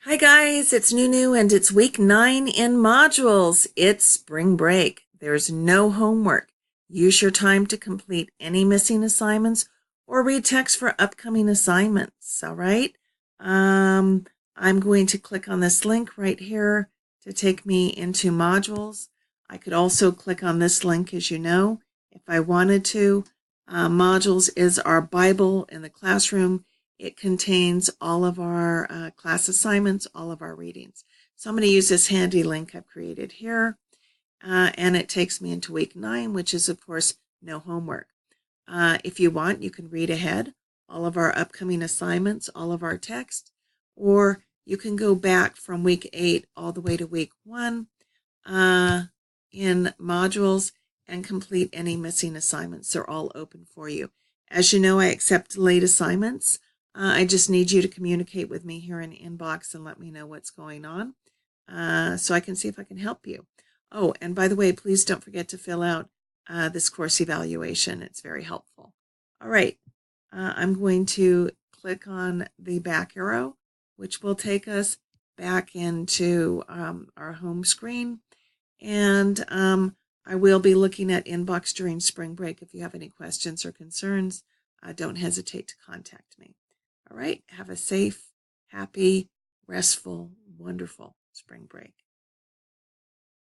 Hi guys, it's Nunu and it's week 9 in modules. It's spring break. There's no homework. Use your time to complete any missing assignments or read text for upcoming assignments, all right? I'm going to click on this link right here to take me into modules. I could also click on this link, as you know, if I wanted to. Modules is our Bible in the classroom. It contains all of our class assignments, all of our readings. So I'm going to use this handy link I've created here, and it takes me into week 9, which is, of course, no homework. If you want, you can read ahead all of our upcoming assignments, all of our text, or you can go back from week 8 all the way to week 1 in modules and complete any missing assignments. They're all open for you. As you know, I accept late assignments. I just need you to communicate with me here in the inbox and let me know what's going on so I can see if I can help you. Oh, and by the way, please don't forget to fill out this course evaluation. It's very helpful. All right, I'm going to click on the back arrow, which will take us back into our home screen. And I will be looking at inbox during spring break. If you have any questions or concerns, don't hesitate to contact me. All right, have a safe, happy, restful, wonderful spring break.